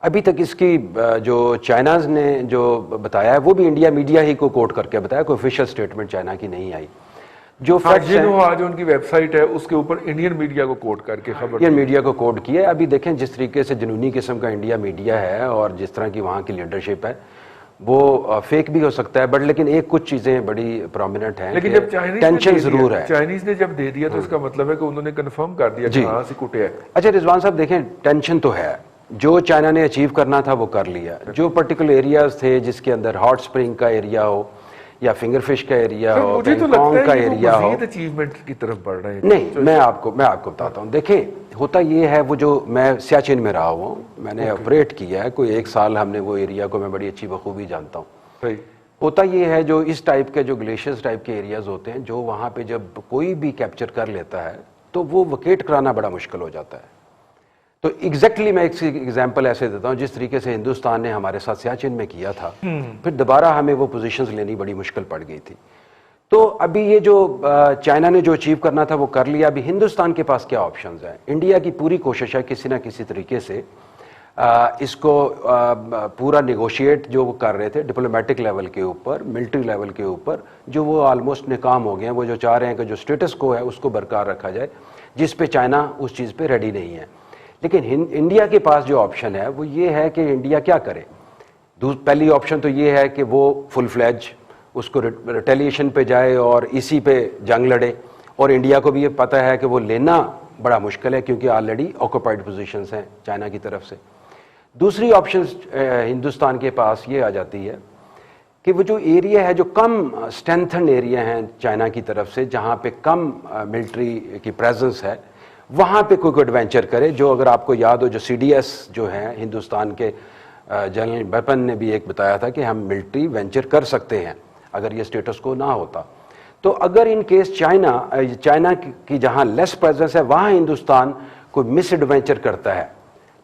अभी तक इसकी जो चाइनाज ने जो बताया है वो भी इंडिया मीडिया ही को कोट करके बताया, कोई ऑफिशियल स्टेटमेंट चाइना की नहीं आई। जो फैक्ट्स हैं आज उनकी वेबसाइट है उसके ऊपर इंडियन मीडिया को कोट करके खबर, इंडियन मीडिया को कोट किया है। अभी देखें जिस तरीके से जुनूनी किस्म का इंडिया मीडिया है और जिस तरह की वहाँ की लीडरशिप है, वो फेक भी हो सकता है, बट लेकिन एक कुछ चीजें बड़ी प्रोमिनेंट हैं, लेकिन जब चाइनीज टेंशन जरूर है। चाइनीज ने जब दे दिया तो इसका मतलब है कि उन्होंने कंफर्म कर दिया कि हाँ से कुटे है। अच्छा रिजवान साहब देखें, टेंशन तो है, जो चाइना ने अचीव करना था वो कर लिया। जो पर्टिकुलर एरियाज थे जिसके अंदर हॉट स्प्रिंग का एरिया हो या फिंगरफिश का एरिया हो, मुझे तो लगता है का एरिया हो, अचीवमेंट की तरफ बढ़ रहे हैं। नहीं, मैं आपको बताता हूँ। देखें होता ये है, वो जो मैं सियाचिन में रहा हुआ हूँ, मैंने ऑपरेट किया है, कोई 1 साल हमने वो एरिया को मैं बड़ी अच्छी बखूबी जानता हूँ। होता ये है जो इस टाइप के जो ग्लेशियर्स टाइप के एरियाज होते हैं, जो वहाँ पे जब कोई भी कैप्चर कर लेता है तो वो वकेट कराना बड़ा मुश्किल हो जाता है। तो एग्जैक्टली मैं एक एग्जांपल ऐसे देता हूं, जिस तरीके से हिंदुस्तान ने हमारे साथ सियाचिन में किया था, फिर दोबारा हमें वो पोजीशंस लेनी बड़ी मुश्किल पड़ गई थी। तो अभी ये जो चाइना ने जो अचीव करना था वो कर लिया। अभी हिंदुस्तान के पास क्या ऑप्शंस हैं? इंडिया की पूरी कोशिश है किसी ना किसी तरीके से इसको पूरा निगोशिएट जो वो कर रहे थे डिप्लोमेटिक लेवल के ऊपर, मिलिट्री लेवल के ऊपर, जो वो ऑलमोस्ट नाकाम हो गए हैं। वो जो चाह रहे हैं कि जो स्टेटस को है उसको बरकरार रखा जाए, जिस पे चाइना उस चीज़ पे रेडी नहीं है। लेकिन इंडिया के पास जो ऑप्शन है वो ये है कि इंडिया क्या करे। पहली ऑप्शन तो ये है कि वो फुल फ्लैज उसको रिटेलिएशन पे जाए और इसी पे जंग लड़े, और इंडिया को भी ये पता है कि वो लेना बड़ा मुश्किल है क्योंकि ऑलरेडी ऑक्यूपाइड पोजीशंस हैं चाइना की तरफ से। दूसरी ऑप्शन हिंदुस्तान के पास ये आ जाती है कि वो जो एरिया है, जो कम स्ट्रेंथन एरिया हैं चाइना की तरफ से, जहाँ पे कम मिलिट्री की प्रेजेंस है, वहाँ पे कोई एडवेंचर करे। जो अगर आपको याद हो, जो CDS जो है हिंदुस्तान के जनरल वेपन ने भी एक बताया था कि हम मिलिट्री वेंचर कर सकते हैं अगर ये स्टेटस को ना होता। तो अगर इन केस चाइना की जहाँ लेस प्रेजेंस है वहाँ हिंदुस्तान कोई मिस एडवेंचर करता है,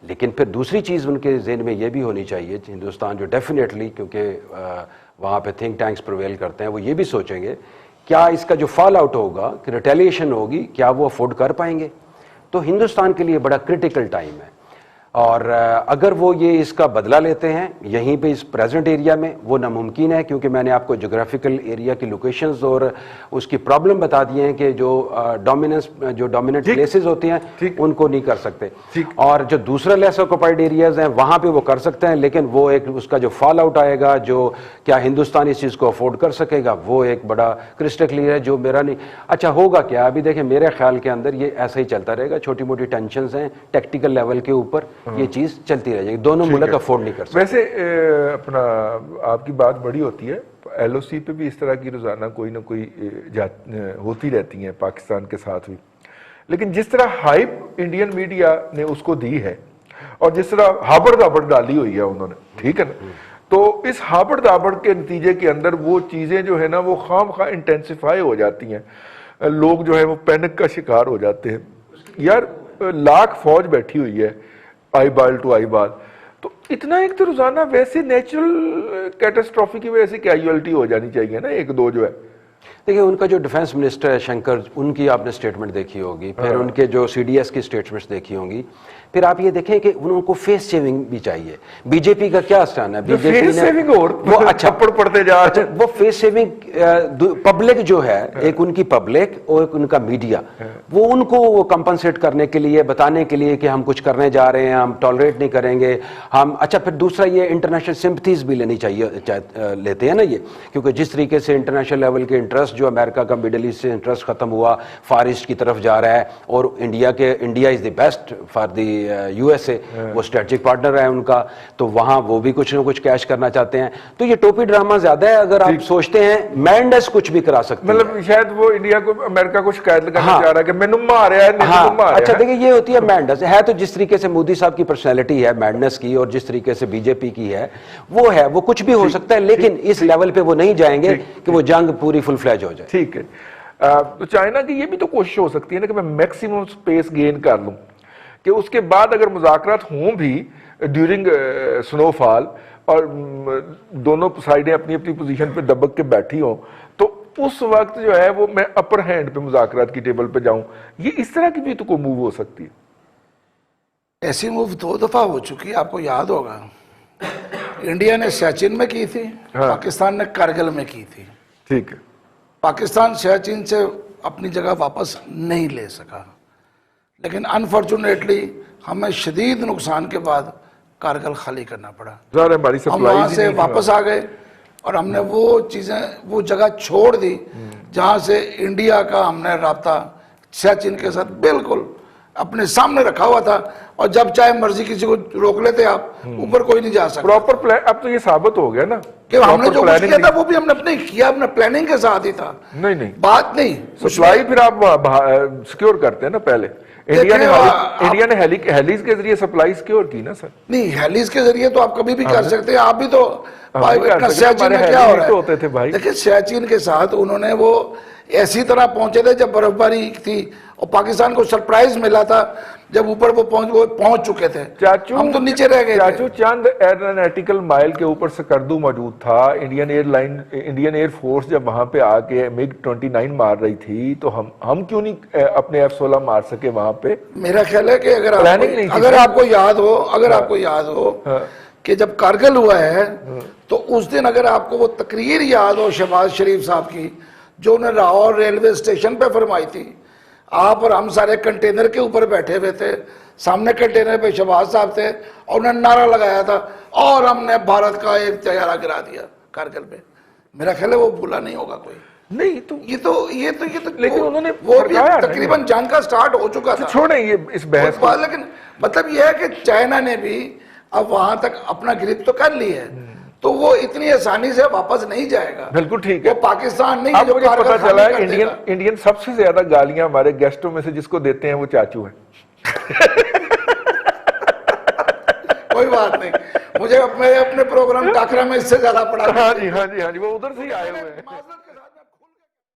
लेकिन फिर दूसरी चीज़ उनके ज़हन में ये भी होनी चाहिए, हिंदुस्तान जो डेफिनेटली, क्योंकि वहाँ पे थिंक टैंक्स प्रिवेल करते हैं, वो ये भी सोचेंगे क्या इसका जो फॉल आउट होगा, कि रिटेलिएशन होगी, क्या वो अफोर्ड कर पाएंगे। तो हिंदुस्तान के लिए बड़ा क्रिटिकल टाइम है, और अगर वो ये इसका बदला लेते हैं यहीं पे इस प्रेजेंट एरिया में, वो नामुमकिन है, क्योंकि मैंने आपको जोग्राफिकल एरिया की लोकेशंस और उसकी प्रॉब्लम बता दिए हैं कि जो डोमिनेंट प्लेसेस होती हैं उनको नहीं कर सकते, और जो दूसरा लेस ऑक्यूपाइड एरियाज हैं वहाँ पे वो कर सकते हैं, लेकिन वो एक उसका जो फॉल आउट आएगा, जो क्या हिंदुस्तान इस चीज़ को अफोर्ड कर सकेगा, वो एक बड़ा क्रिस्टल क्लियर है, जो मेरा नहीं। अच्छा होगा क्या, अभी देखें मेरे ख्याल के अंदर ये ऐसा ही चलता रहेगा, छोटी मोटी टेंशंस हैं टैक्टिकल लेवल के ऊपर, ये चीज चलती रह जाएगी, दोनों मुल्क अफोर्ड नहीं कर सकते। वैसे अपना आपकी बात बड़ी होती है, LOC पे भी इस तरह की रोजाना कोई ना कोई होती रहती है पाकिस्तान के साथ भी, लेकिन जिस तरह हाइप इंडियन मीडिया ने उसको दी है और जिस तरह हाबड़ दाबड़ डाली हुई है उन्होंने, ठीक है ना, तो इस हाबड़ दाबड़ के नतीजे के अंदर वो चीजें जो है ना वो खामखा इंटेंसिफाई हो जाती हैं, लोग जो है वो पैनिक का शिकार हो जाते हैं। यार लाख फौज बैठी हुई है आई बाल टू आई बाल, तो इतना एक तो रोजाना वैसे नेचुरल कैटास्ट्रॉफी की वजह से कैजुअलिटी हो जानी चाहिए ना, 1-2 जो है। देखिए उनका जो डिफेंस मिनिस्टर है शंकर, उनकी आपने स्टेटमेंट देखी होगी, फिर उनके जो CDS की स्टेटमेंट्स देखी होंगी, फिर आप ये देखें कि उनको फेस सेविंग भी चाहिए। बीजेपी का क्या स्टैंड है, बीजेपी ने वो अच्छा पढ़ते जा रहे वो फेस सेविंग पब्लिक जो है, एक उनकी पब्लिक और एक उनका मीडिया, वो उनको वो कंपनसेट करने के लिए, बताने के लिए कि हम कुछ करने जा रहे हैं, हम टॉलरेट नहीं करेंगे हम। अच्छा फिर दूसरा ये इंटरनेशनल सिंपथीज भी लेनी चाहिए, लेते हैं ना ये, क्योंकि जिस तरीके से इंटरनेशनल लेवल के इंटरेस्ट जो अमेरिका का मिडिल ईस्ट से इंटरेस्ट खत्म हुआ, फार ईस्ट की तरफ जा रहा है, और India is the best for the USA, वो स्ट्रेटेजिक पार्टनर है उनका, तो वहां वो भी कुछ ना कुछ कैश करना चाहते हैं। तो ये टोपी ड्रामा ज्यादा है, अगर आप सोचते हैं मैंडेस कुछ भी करा सकते हैं, मतलब शायद वो इंडिया को, अमेरिका को शिकायत लगाना चाह रहा है कि मैनुम्मा आ रहा है। अच्छा देखिए ये होती है मैडनेस है, तो जिस तरीके से मोदी साहब की पर्सनैलिटी है मैडनेस की, और जिस तरीके से बीजेपी की है, वो कुछ भी हो सकता है, लेकिन इस लेवल पे वो नहीं जाएंगे कि वो जंग पूरी फुल फ्लैज हो जाए। ठीक है, तो चाइना की ये भी तो कोशिश हो सकती है ना कि मैं मैक्सिमम स्पेस गेन कर लूं, कि उसके बाद अगर मुज़ाकरात हों भी ड्यूरिंग स्नोफॉल और दोनों साइडें अपनी अपनी पोजीशन पे दबक के बैठी हों, तो उस वक्त जो है वो मैं अपर हैंड पे मुज़ाकरात की टेबल पे जाऊं, ये इस तरह की भी तो कोई मूव हो सकती है। ऐसी मूव 2 दफा हो चुकी है, आपको याद होगा। इंडिया ने सियाचिन में की थी, हाँ। पाकिस्तान ने कारगिल में की थी। ठीक है। पाकिस्तान सियाचिन से अपनी जगह वापस नहीं ले सका, लेकिन अनफॉर्चुनेटली हमें शदीद नुकसान के बाद कारगिल खाली करना पड़ा। ज़ाहिर है हमारी हम सप्लाई वहां से वापस आ गए और हमने वो चीजें, वो जगह छोड़ दी जहां से इंडिया का हमने राब्ता सियाचिन के साथ बिल्कुल अपने सामने रखा हुआ था, और जब चाहे मर्जी किसी को रोक लेते आप, ऊपर कोई नहीं जा सकता। Proper plan. अब तो ये साबित हो गया ना कि हमने Proper जो कुछ planning किया था नहीं- वो भी हमने अपने किया, अपने प्लानिंग के साथ ही था। नहीं बात नहीं सप्लाई फिर आप सिक्योर करते हैं ना पहले। इंडिया ने इंडिया ने हेलीज के जरिए सप्लाई सिक्योर की ना सर। नहीं, हेलीज के जरिए तो आप कभी भी कर सकते हैं। आप भी तो हम भी कर इतना सकते हैं, सियाचिन में हमारे क्या हो हेली रहा तो होते थे भाई। है। देखिए सियाचिन के साथ उन्होंने वो ऐसी तरह पहुंचे थे जब बर्फबारी थी, और पाकिस्तान को सरप्राइज मिला था जब ऊपर वो पहुंच चुके थे। चाचू हम तो नीचे रह गए चाचू थे। चंद एरोनॉटिकल माइल के ऊपर स्कर्दू मौजूद था। इंडियन एयरफोर्स जब वहां पे आके मिग 29 मार रही थी, तो हम क्यों नहीं अपने F-16 मार सके वहां पे? मेरा ख्याल है कि Planning नहीं थी अगर सर। आपको याद हो, आपको याद हो कि जब कारगिल हुआ है, तो उस दिन अगर आपको वो तकरीर याद हो शहबाज शरीफ साहब की, जो उन्हें लाहौर रेलवे स्टेशन पे फरमाई थी, आप और हम सारे कंटेनर के ऊपर बैठे हुए थे, सामने कंटेनर पे शहबाज साहब थे, और उन्होंने नारा लगाया था, और हमने भारत का एक तैयारा गिरा दिया कारगिल में। मेरा ख्याल है वो भूला नहीं होगा कोई। नहीं तो ये तो लेकिन उन्होंने वो भी फरमाया नहीं। तकरीबन जंग का स्टार्ट हो चुका था। छोड़ें ये इस बहस को। लेकिन मतलब यह है कि चाइना ने भी अब वहां तक अपना ग्रिप तो कर ली है, तो वो इतनी आसानी से वापस नहीं जाएगा। बिल्कुल ठीक है। वो पाकिस्तान नहीं अब जो मुझे कारगिल पता खाली चला कर है देगा। इंडियन सबसे ज्यादा गालियां हमारे गेस्टों में से जिसको देते हैं वो चाचू है। कोई बात नहीं, मुझे अपने प्रोग्राम टाकरा में इससे ज्यादा पड़ा। हाँ जी हाँ जी हाँ जी, वो उधर से ही आए हुए हैं।